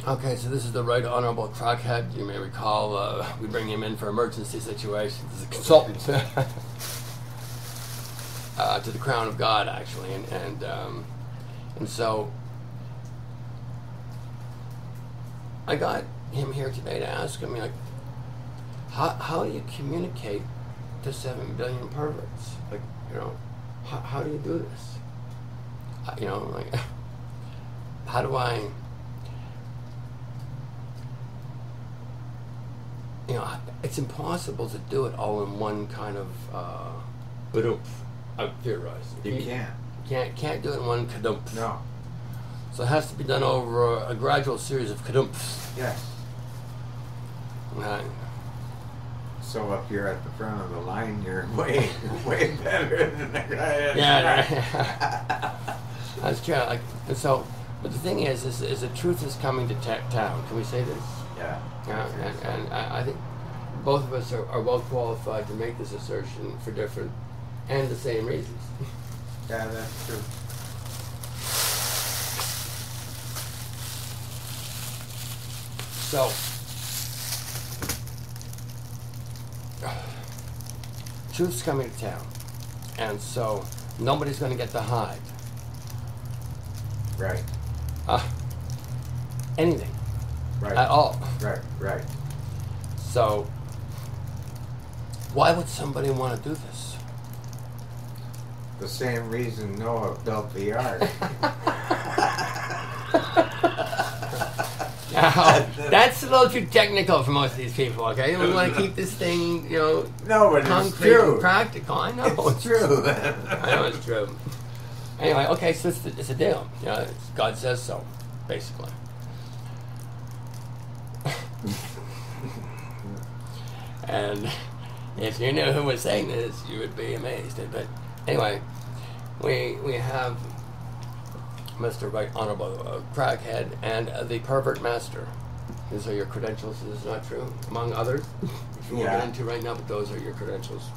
Okay, so this is the Right Honorable Crockhead. You may recall we bring him in for emergency situations as a consultant to the Crown of God, actually, and so I got him here today to ask him, like, how do you communicate to 7 billion perverts? Like, you know, how do you do this? You know, like, how do I? You know, it's impossible to do it all in one kind of badoomph. I'm theorizing. You can't. Can't do it in one kadoomph. No. So it has to be done over a gradual series of kadoomphs. Yes. Right. So up here at the front of the line, you're way better than the guy. Yeah. That's true. Like, and so, but the thing is the truth is coming to town. Can we say this? Yeah. And I think both of us are well qualified to make this assertion for different and the same reasons. Yeah, that's true. So, truth's coming to town, and so nobody's going to get to hide. Right. Anything. Right. At all. Right. So, why would somebody want to do this? The same reason Noah built the ark. Now, that's a little too technical for most of these people, okay? We want to keep this thing, you know, No, but it's concrete true. and practical. I know. It's true. I know it's true. Anyway, okay, so it's a deal. You know, God says so, basically. And if you knew who was saying this, you would be amazed. But anyway, we have Mr. Right Honorable Crackhead and the Pervert Master. These are your credentials. Is this not true? Among others, which we won't get into right now, but those are your credentials.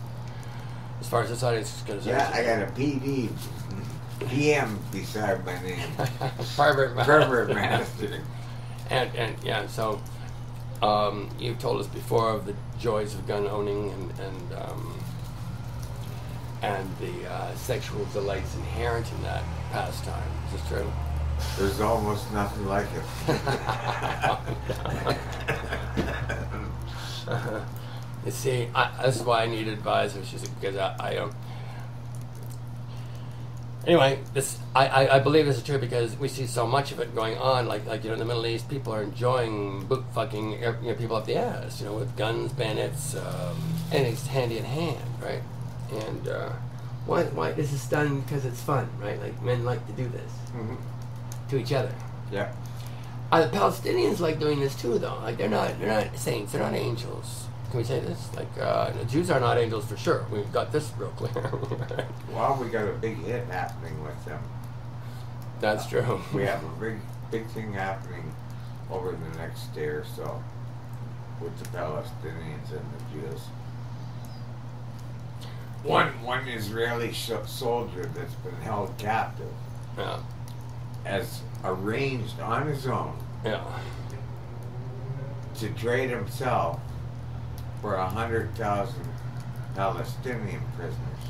As far as this audience is concerned. Yeah, I got a PD, PM beside my name. Pervert Master. And yeah, so you've told us before of the joys of gun owning and the sexual delights inherent in that pastime. Is this true? There's almost nothing like it. You see, this is why I need advisors, because I don't. Anyway, I believe this is true because we see so much of it going on. Like you know, in the Middle East, people are enjoying boot fucking, you know, people up the ass, you know, with guns, bayonets, anything's handy in hand, right? And why this is done because it's fun, right? Like men like to do this to each other. Yeah. The Palestinians like doing this too, though. Like they're not saints, they're not angels. Can we say this? Like the Jews are not angels for sure. We've got this real clear. Well, we got a big hit happening with them. That's true. We have a big thing happening over the next day or so with the Palestinians and the Jews. One Israeli soldier that's been held captive has arranged on his own to trade himself for 100,000 Palestinian prisoners.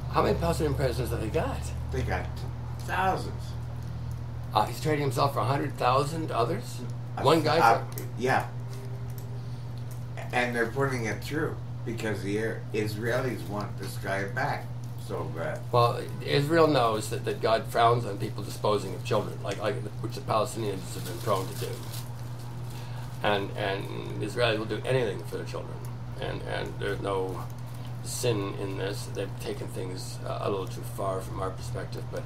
How many Palestinian prisoners have they got? They got thousands. He's trading himself for 100,000 others? One guy for... Yeah. And they're putting it through because the Israelis want this guy back so bad. Well, Israel knows that God frowns on people disposing of children, like which the Palestinians have been prone to do. And the Israelis will do anything for their children. And there's no sin in this. They've taken things a little too far from our perspective, but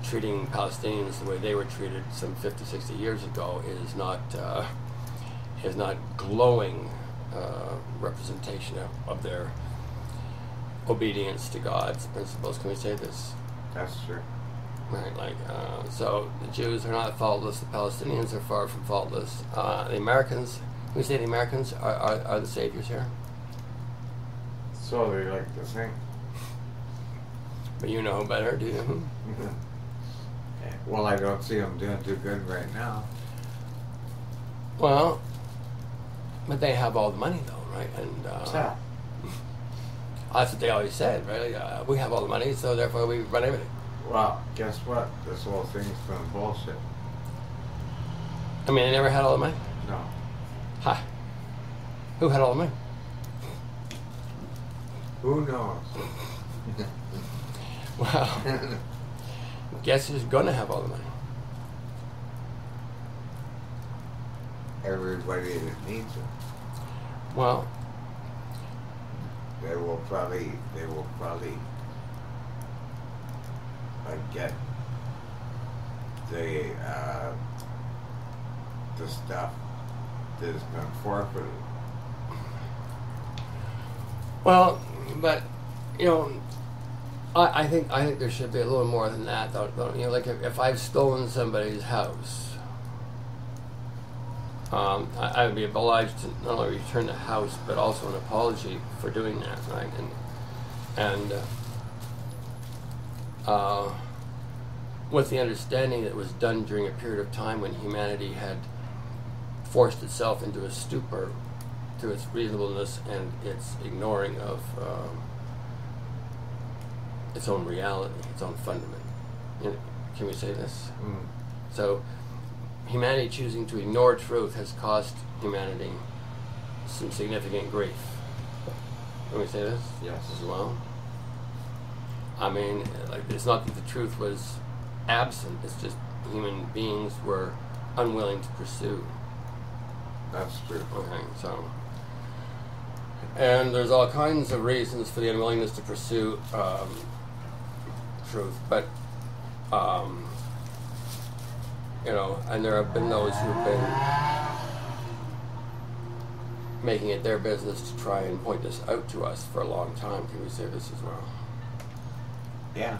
treating Palestinians the way they were treated some 50, 60 years ago is not glowing representation of their obedience to God's principles. Can we say this? That's true. Right, like, so the Jews are not faultless, the Palestinians are far from faultless. The Americans, can we say the Americans are the saviors here? So they like to think. But you know better, do you? Well, I don't see them doing too good right now. Well, but they have all the money, though, right? And Yeah. that's what they always said, right? We have all the money, so therefore we run everything. Well, guess what? This whole thing's been bullshit. I mean, they never had all the money? No. Ha! Who had all the money? Who knows? Well, guess who's going to have all the money? Everybody that needs it. Well, They will probably get the stuff that has been forfeited. well, but you know, I think there should be a little more than that, though. You know, like if I've stolen somebody's house, I would be obliged to not only return the house but also an apology for doing that, right? And with the understanding that it was done during a period of time when humanity had forced itself into a stupor through its reasonableness and its ignoring of its own reality, its own fundament. You know, can we say this? Mm. So, humanity choosing to ignore truth has cost humanity some significant grief. Can we say this? Yes. As well? I mean, like, it's not that the truth was absent, it's just human beings were unwilling to pursue. That's true. Okay, so. And there's all kinds of reasons for the unwillingness to pursue truth, but, you know, and there have been those who've been making it their business to try and point this out to us for a long time. Can we say this as well? Yeah.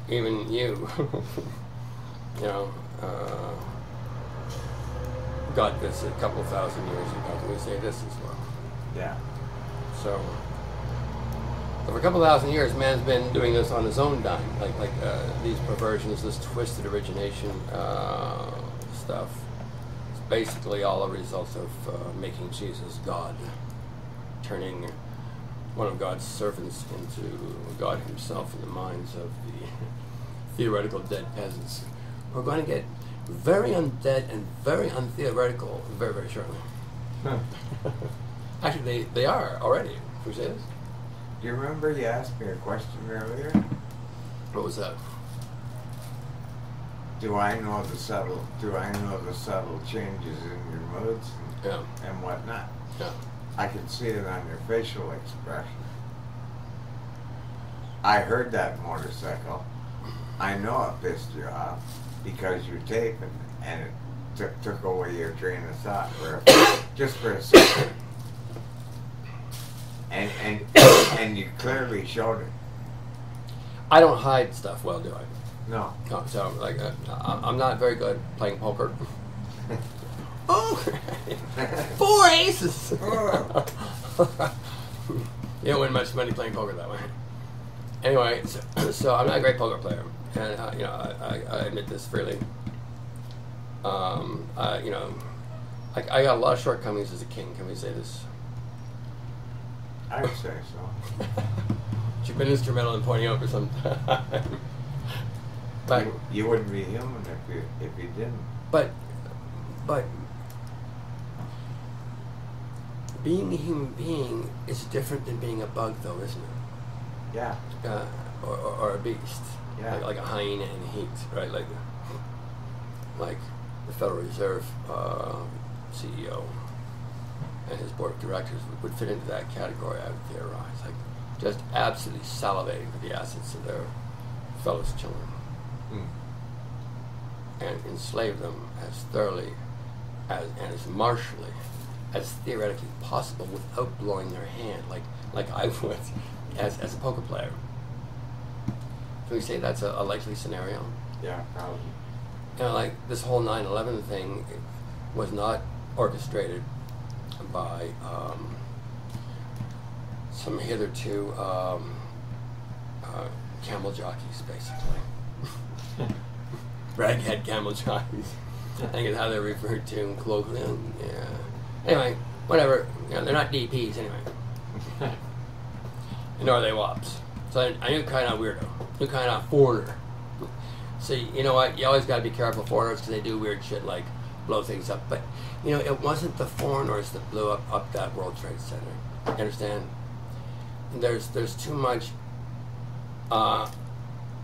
Even you, you know, got this a couple thousand years ago. Can we say this as well? Yeah. So, for a couple thousand years, man's been doing this on his own dime, like these perversions, this twisted origination stuff. It's basically all a result of making Jesus God, turning one of God's servants into God himself in the minds of the theoretical dead peasants. We're going to get very undead and very untheoretical very, very shortly. Actually, they are already. Can we say this? Do you remember you asked me a question earlier? What was that? Do I know the subtle changes in your moods and whatnot? Yeah. I can see it on your facial expression. I heard that motorcycle. I know it pissed you off because you're taping and it took away your train of thought just for a second. And you clearly showed it. I don't hide stuff well, do I? No. No, so like I'm not very good playing poker. Oh, 4 aces! You don't win much money playing poker that way. Anyway, so I'm not a great poker player, and you know I admit this freely. You know, I got a lot of shortcomings as a king. Can we say this? I would say so. You've been instrumental in pointing out for some time. But you wouldn't be human if you didn't. But being a human being is different than being a bug, though, isn't it? Yeah. Or a beast. Yeah. Like a hyena in heat, right? Like the Federal Reserve CEO and his board of directors would fit into that category, I would theorize. Like just absolutely salivating for the assets of their fellow children. And enslave them as thoroughly and as martially as theoretically possible without blowing their hand, like I would as a poker player. Can we say that's a likely scenario? Yeah, probably. You know, like this whole 9/11 thing was not orchestrated by some hitherto camel jockeys, basically. Raghead camel jockeys. I think it's how they're referred to colloquially. Yeah. Anyway, whatever. You know, they're not DPs anyway. Nor are they WAPs. So I knew kind of weirdo. Knew kind of foreigner. So you know what? You always got to be careful of foreigners because they do weird shit like blow things up. But you know, it wasn't the foreigners that blew up that World Trade Center. You understand? There's too much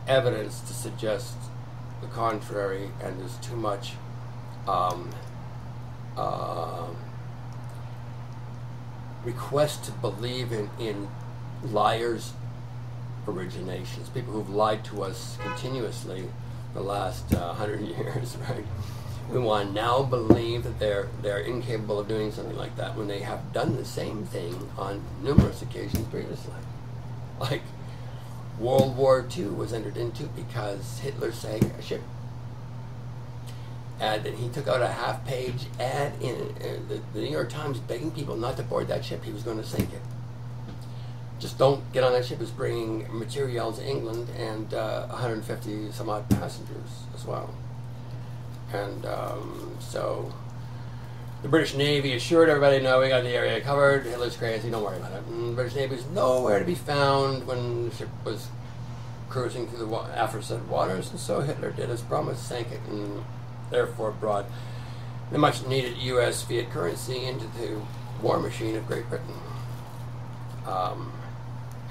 evidence to suggest the contrary, and there's too much request to believe in liars' originations, people who've lied to us continuously the last 100 years, right? We want to now believe that they're incapable of doing something like that when they have done the same thing on numerous occasions previously. Like World War II was entered into because Hitler sank a ship. And he took out a half-page ad in the New York Times begging people not to board that ship. He was going to sink it. Just don't get on that ship. It's bringing material to England and 150 some odd passengers as well. And so the British Navy assured everybody, no, we got the area covered. Hitler's crazy, don't worry about it. And the British Navy was nowhere to be found when the ship was cruising through the aforesaid waters. And so Hitler did as promised, sank it, and therefore brought the much needed U.S. fiat currency into the war machine of Great Britain.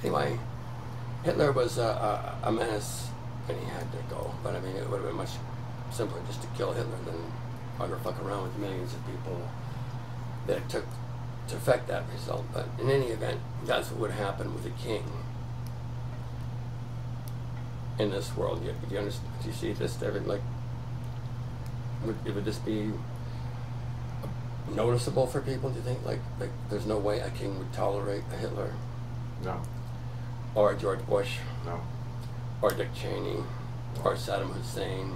Anyway, Hitler was a menace and he had to go. But I mean, it would have been much simpler just to kill Hitler than bugger fuck around with millions of people that it took to affect that result. But in any event, that's what would happen with a king in this world. Do you understand? Do you see this, David? Like, would this be noticeable for people? Do you think? Like there's no way a king would tolerate a Hitler? No. Or a George Bush? No. Or Dick Cheney? No. Or Saddam Hussein?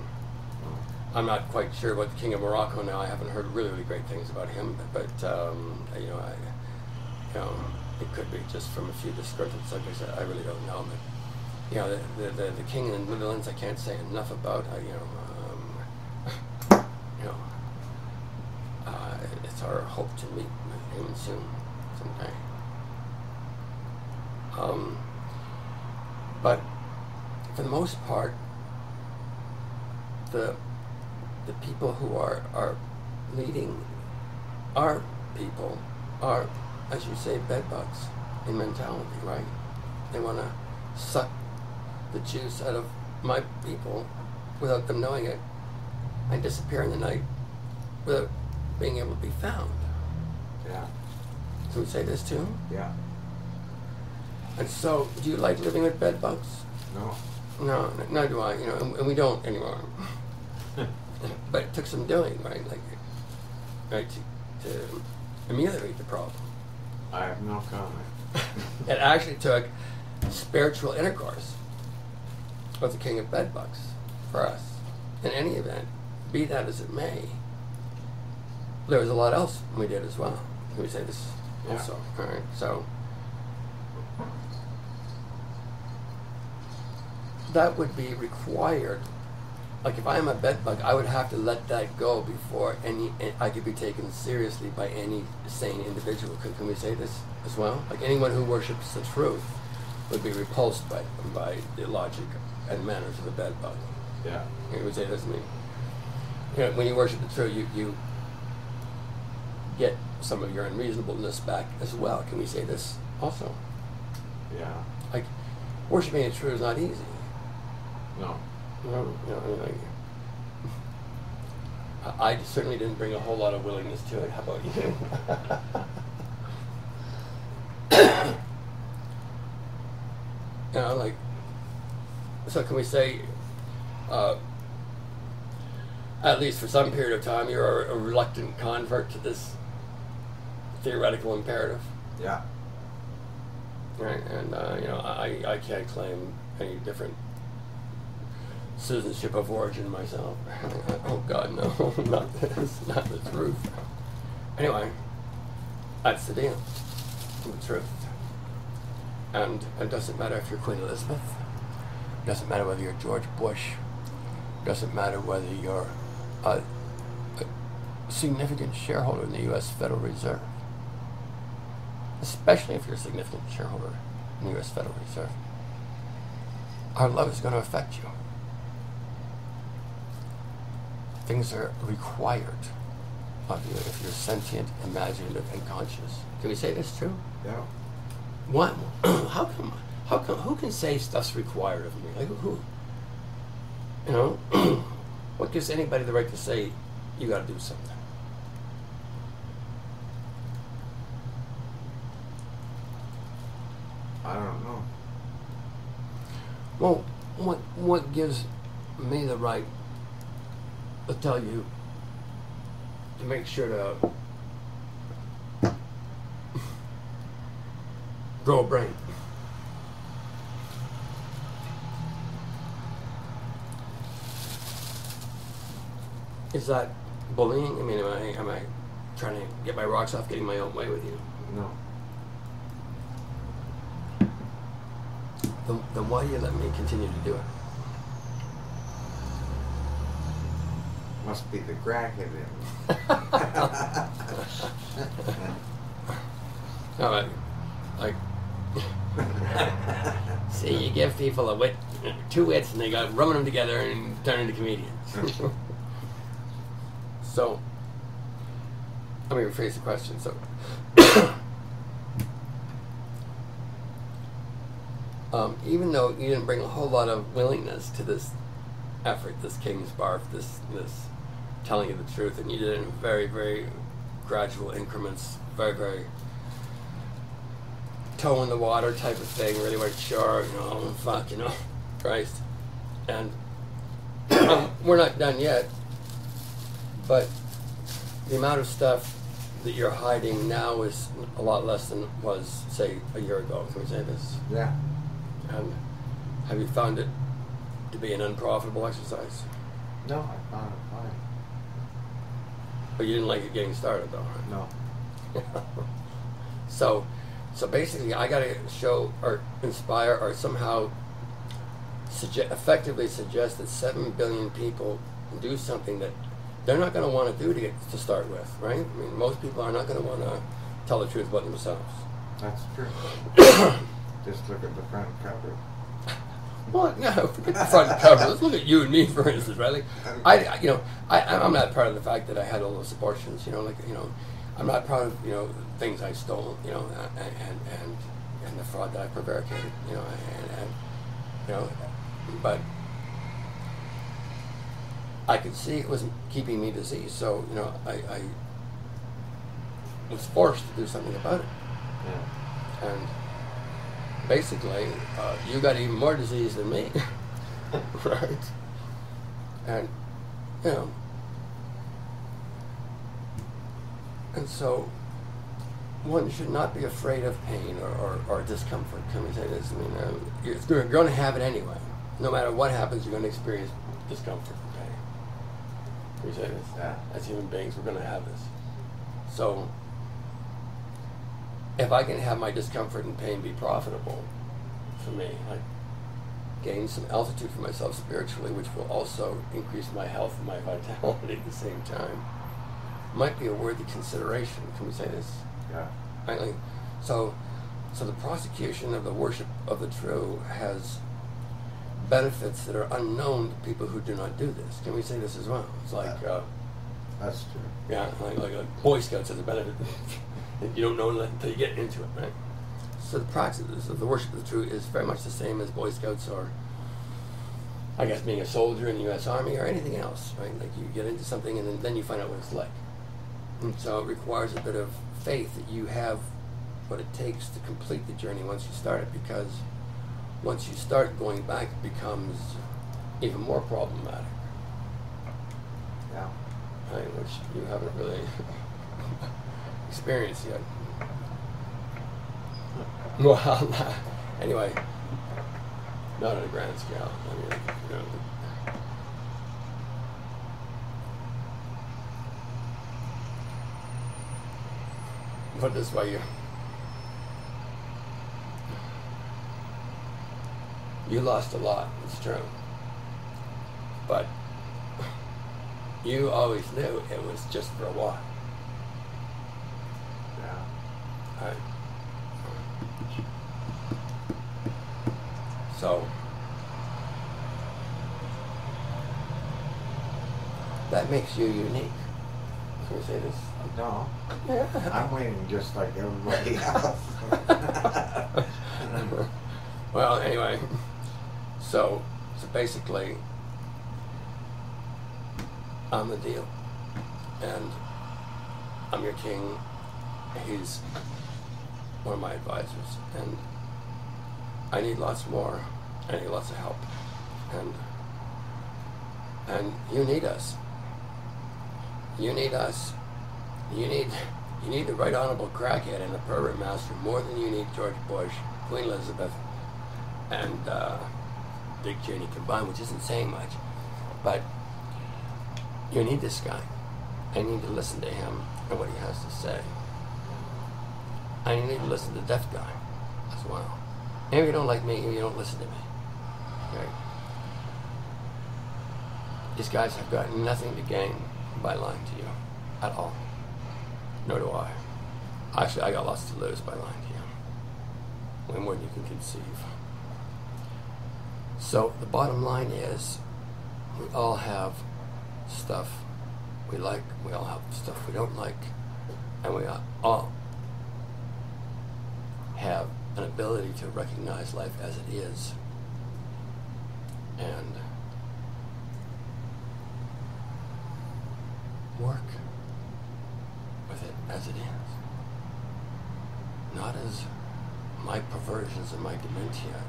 I'm not quite sure about the King of Morocco now. I haven't heard really, really great things about him, but you know, it could be just from a few discredited subjects. I really don't know. But you know, the King in the Netherlands, I can't say enough about. It's our hope to meet him soon, someday. But for the most part, the people who are leading our people are, as you say, bedbugs in mentality, right? They want to suck the juice out of my people without them knowing it and disappear in the night without being able to be found. Yeah. Can we say this too? Yeah. And so, do you like living with bedbugs? No. No, neither do I. You know, and we don't anymore. But it took some doing, right? Like, to ameliorate the problem. I have no comment. It actually took spiritual intercourse with the king of bedbugs for us. In any event, be that as it may, there was a lot else we did as well. Can we say this also? All right. So that would be required. Like if I'm a bedbug, I would have to let that go before I could be taken seriously by any sane individual. Can we say this as well? Like anyone who worships the truth would be repulsed by the logic and manners of the bedbug. Yeah. Can we say this? I mean, you know, when you worship the truth, you get some of your unreasonableness back as well. Can we say this also? Yeah. Like worshiping the truth is not easy. No. I certainly didn't bring a whole lot of willingness to it. How about you? So can we say, at least for some period of time, you're a reluctant convert to this theoretical imperative? Yeah. Right, and I can't claim any different citizenship of origin myself. Oh God, no, not this, not the truth. Anyway, that's the deal, the truth. And it doesn't matter if you're Queen Elizabeth, it doesn't matter whether you're George Bush, it doesn't matter whether you're significant shareholder in the U.S. Federal Reserve, especially if you're a significant shareholder in the U.S. Federal Reserve, our love is going to affect you. Things are required of you if you're sentient, imaginative, and conscious. Can we say that's true? Yeah. What? How come? Who can say stuff's required of me? Like who? You know, what gives anybody the right to say you got to do something? I don't know. Well, what gives me the right to tell you to make sure to grow a brain? Is that bullying? I mean, am I trying to get my rocks off, getting my own way with you? No. Then why do you let me continue to do it? Must be the crack in it. All right. Like, see, you give people a wit, two wits, and they got rubbing them together and turn into comedians. So, let me rephrase the question. So, even though you didn't bring a whole lot of willingness to this effort, this King's Barf, this telling you the truth, and you did it in very, very gradual increments, very, very toe in the water type of thing, really weren't sure, fuck, Christ. And we're not done yet, but the amount of stuff that you're hiding now is a lot less than it was, say, a year ago. Can we say this? Yeah. And have you found it to be an unprofitable exercise? No, I found it fine. But you didn't like it getting started, though, right? No. So basically, I got to show or inspire or somehow effectively suggest that 7 billion people do something that they're not going to want to do to start with, right? I mean, most people are not going to want to tell the truth about themselves. That's true. Just look at the front cover. Well, no, forget the front cover. Let's look at you and me, for instance, right? Like, I'm not proud of the fact that I had all those abortions. I'm not proud of things I stole. And the fraud that I prevaricated. But I could see it was keeping me diseased. So I was forced to do something about it. Yeah. And basically, you got even more disease than me, right? And, and so one should not be afraid of pain or discomfort. Can we say this? I mean, you're going to have it anyway. No matter what happens, you're going to experience discomfort and pain. Can we say this? Yeah. As human beings, we're going to have this. So, if I can have my discomfort and pain be profitable for me, like gain some altitude for myself spiritually, which will also increase my health and my vitality at the same time, might be a worthy consideration. Can we say this? Yeah. Right? Like, so the prosecution of the worship of the true has benefits that are unknown to people who do not do this. Can we say this as well? It's like that's true. yeah, like a Boy Scouts has a benefit. You don't know until you get into it, right? So the practice of the worship of the true is very much the same as Boy Scouts or, I guess, being a soldier in the U.S. Army or anything else, right? Like you get into something and then you find out what it's like. And so it requires a bit of faith that you have what it takes to complete the journey once you start it, because once you start, going back, it becomes even more problematic. Yeah. Right? Which you haven't really experienced yet. Well, anyway, not on a grand scale. I mean, put it this way, you lost a lot, it's true. But you always knew it was just for a while. Yeah. Right. So that makes you unique. Can we say this? No. Yeah. I'm waiting just like everybody else. Well, anyway, so basically, I'm the deal, and I'm your king. He's one of my advisors, and I need lots more. I need lots of help, and you need us. You need us. You need the Right Honorable Crackhead and the Pervert Master more than you need George Bush, Queen Elizabeth, and Dick Cheney combined, which isn't saying much, but you need this guy. I need to listen to him and what he has to say. I need to listen to the deaf guy as well. And if you don't like me, you don't listen to me. Okay? These guys have got nothing to gain by lying to you at all. Nor do I. Actually, I got lots to lose by lying to you. Way more than you can conceive. So the bottom line is, we all have stuff we like, we all have stuff we don't like, and we all have an ability to recognize life as it is and work with it as it is, not as my perversions and my dementia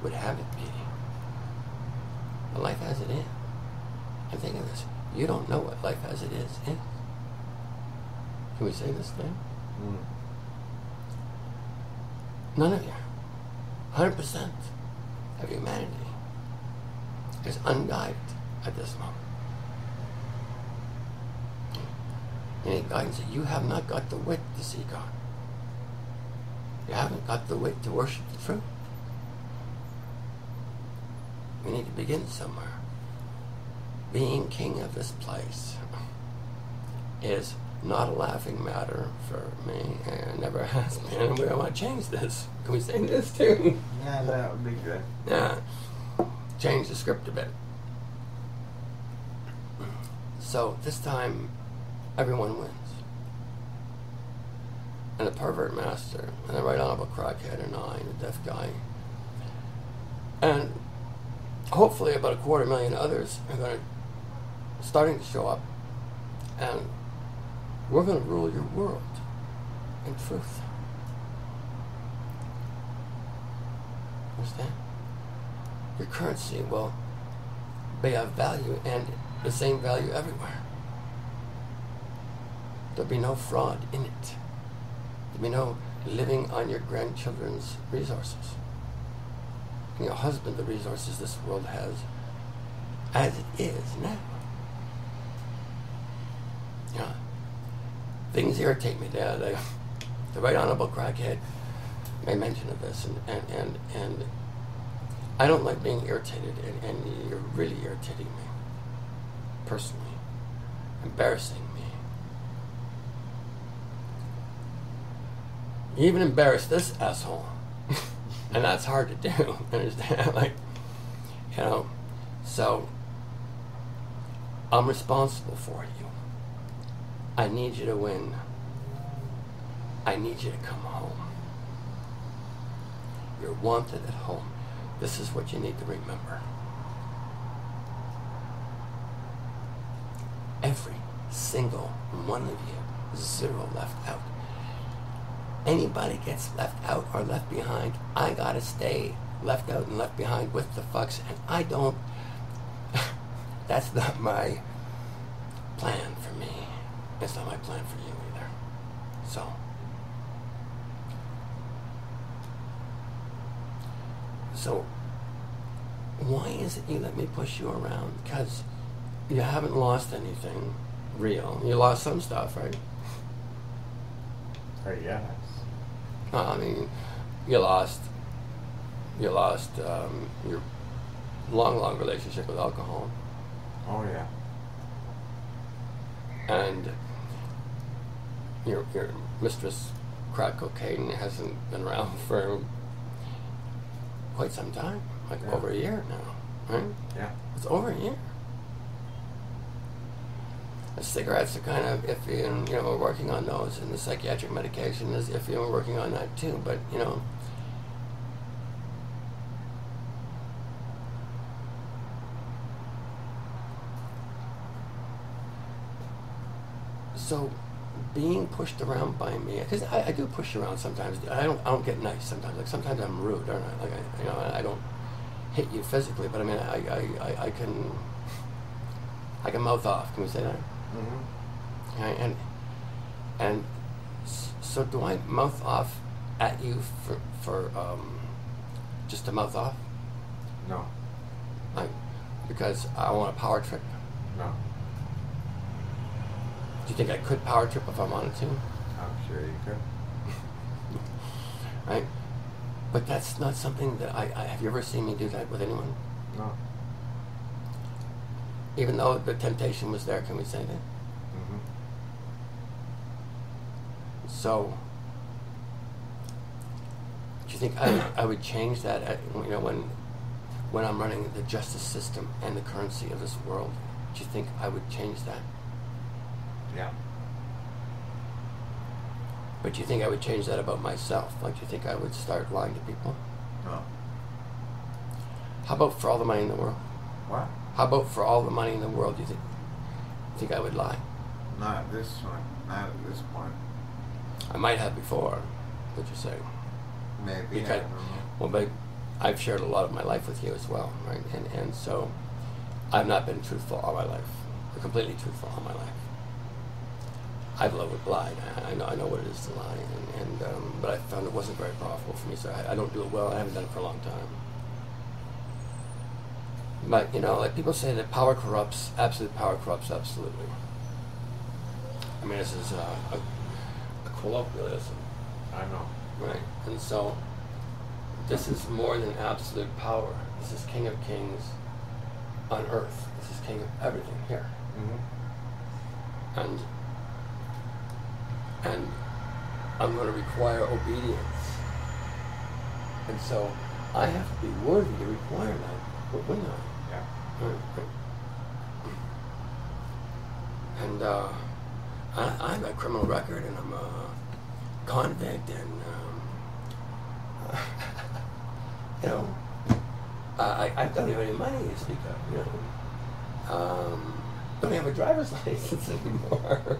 would have it be, but life as it is. And think of this, you don't know what life as it is. Can we say this thing? None of you, 100% of humanity is unguided at this moment. You need guidance. You have not got the wit to see God. You haven't got the wit to worship the truth. We need to begin somewhere. Being king of this place is not a laughing matter for me, and never has been, and we don't want to change this. Can we say this too? Yeah, that would be good. Yeah. Change the script a bit. So this time, everyone wins. And the pervert master, and the Right Honorable Crackhead, and I, and the deaf guy, and hopefully about 250,000 others are going to starting to show up, and we're going to rule your world in truth. Understand? Your currency will be of value and the same value everywhere. There'll be no fraud in it. There'll be no living on your grandchildren's resources. Your husband, the resources this world has as it is now. Yeah. Things irritate me. The Right Honorable Crackhead made mention of this, and I don't like being irritated, and you're really irritating me, personally, embarrassing me. You even embarrass this asshole, and that's hard to do. Understand? Like, you know, so I'm responsible for you. I need you to win. I need you to come home. You're wanted at home. This is what you need to remember. Every single one of you, zero left out. Anybody gets left out or left behind, I gotta stay left out and left behind with the fucks, and I don't, that's not my plan for me. It's not my plan for you either. So why is it you let me push you around? Because you haven't lost anything real. You lost some stuff, right? Yes. I mean, you lost your long relationship with alcohol. Oh, yeah. And your mistress, crack cocaine, hasn't been around for quite some time, like over a year now, right? Yeah. It's over a year. The cigarettes are kind of iffy, and we're working on those, and the psychiatric medication is iffy, and we're working on that too. But so being pushed around by me, because I do push around sometimes. I don't get nice sometimes. Like sometimes I'm rude, aren't I? Like I don't hit you physically, but I mean I can mouth off. Can we say that? Mm-hmm. Okay, and so do I mouth off at you for just to mouth off? No. Like because I want a power trip? No. Do you think I could power trip if I wanted to? I'm sure you could. Right? But that's not something that I have you ever seen me do that with anyone? No. Even though the temptation was there, can we say that? Mm-hmm. So, do you think I would change that when I'm running the justice system and the currency of this world? Do you think I would change that? Yeah. But do you think I would change that about myself? Like, do you think I would start lying to people? No. How about for all the money in the world? What? How about for all the money in the world, do you think I would lie? Not at this point. Not at this point. I might have before, what you say. Maybe. Because, I don't know. well, but I've shared a lot of my life with you as well, right? And so I've not been truthful all my life, or completely truthful all my life. I've lied. I know what it is to lie, but I found it wasn't very profitable for me, so I don't do it well. I haven't done it for a long time. But, like people say that power corrupts, absolute power corrupts absolutely. I mean, this is a colloquialism. I know. Right, and so this is more than absolute power. This is King of Kings on earth. This is King of everything here. Mm-hmm. And I'm going to require obedience. And so I have to be worthy to require that, wouldn't I? Yeah. Right. And I have a criminal record, and I'm a convict, and I don't have any money to speak of. Don't have a driver's license anymore.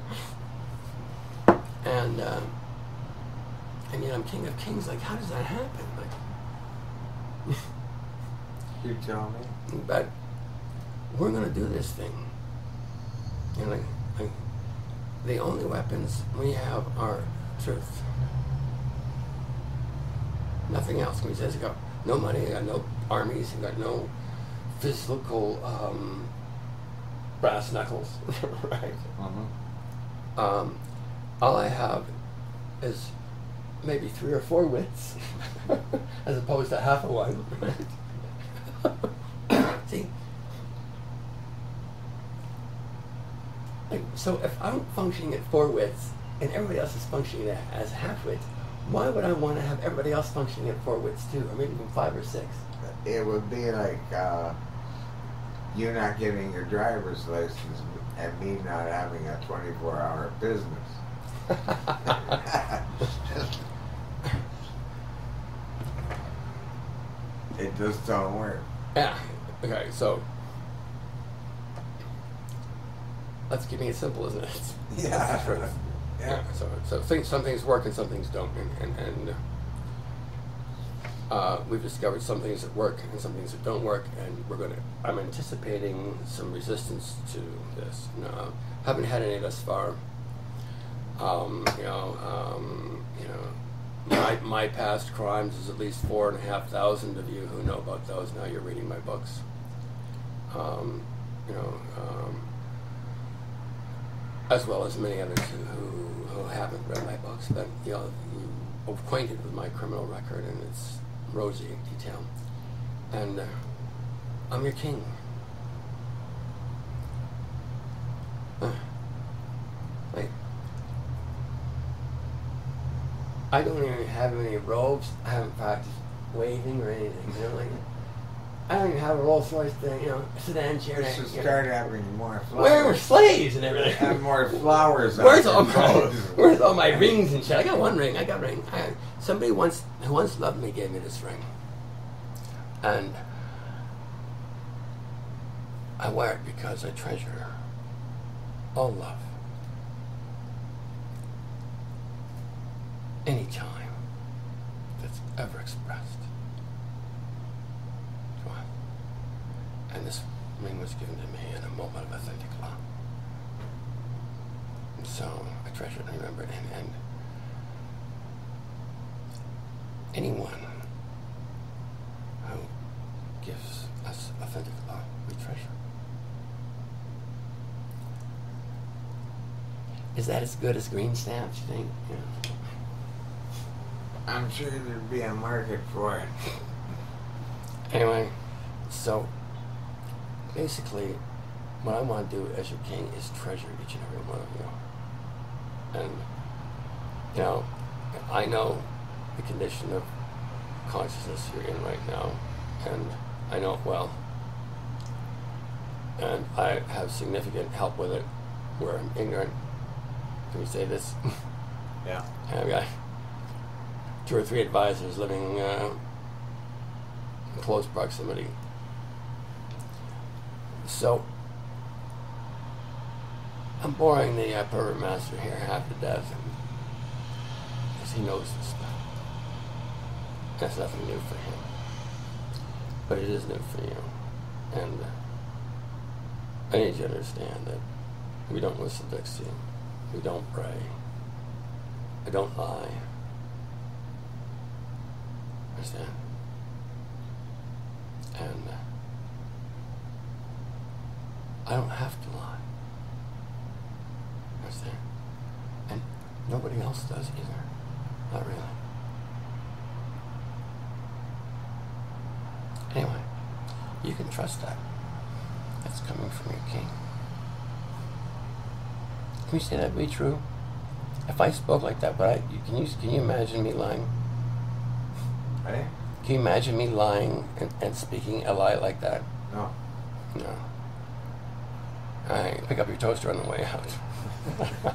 And yet I'm King of Kings. Like, how does that happen? Like, You tell me. but we're gonna do this thing. And like the only weapons we have are truth. Nothing else. He says, "You got no money. You got no armies. You got no physical brass knuckles, right? Mm-hmm. All I have is maybe 3 or 4 wits, as opposed to half a one. Right? See, so if I'm functioning at 4 wits and everybody else is functioning as half wit, why would I want to have everybody else functioning at 4 wits too, or maybe even 5 or 6? It would be like you not getting your driver's license and me not having a 24-hour business. It just don't work. Yeah. Okay. So that's keeping it simple, isn't it? Yeah. That's the truth. Yeah. So some things work and some things don't, and we've discovered some things that work and some things that don't work, and I'm anticipating some resistance to this. Haven't had any thus far. My past crimes is at least 4,500 of you who know about those. Now you're reading my books. As well as many others who haven't read my books, but you're acquainted with my criminal record and its rosy detail. And I'm your king. I don't even have any robes. I haven't practiced waving or anything. You know, like I don't even have a Rolls Royce thing. You know, sedan chair. You should start having more flowers. Where were slaves and everything? Have more flowers. Where's on all your my clothes. Where's all my rings and shit? I got one ring. I got a ring. Somebody who once loved me gave me this ring, and I wear it because I treasure all love. Any time that's ever expressed. Go on. And this ring was given to me in a moment of authentic love. And so I treasure it and remember it. And anyone who gives us authentic love, we treasure. Is that as good as green stamps, you think? Yeah. I'm sure there'd be a market for it. Anyway, so basically, what I want to do as your king is treasure each and every one of you. And, you know, I know the condition of consciousness you're in right now, and I know it well. And I have significant help with it where I'm ignorant. Can we say this? Yeah. I've got 2 or 3 advisors living in close proximity. So, I'm boring the pervert master here half to death because he knows this stuff. That's nothing new for him. But it is new for you. And I need you to understand that we don't listen to Dixie. We don't pray. I don't lie. Understand? And I don't have to lie. Understand? And nobody else does either. Not really. Anyway, you can trust that. That's coming from your king. Can you say that would be true? If I spoke like that, but can you imagine me lying? Right? Can you imagine me lying and speaking a lie like that? No. No. All right, pick up your toaster on the way out.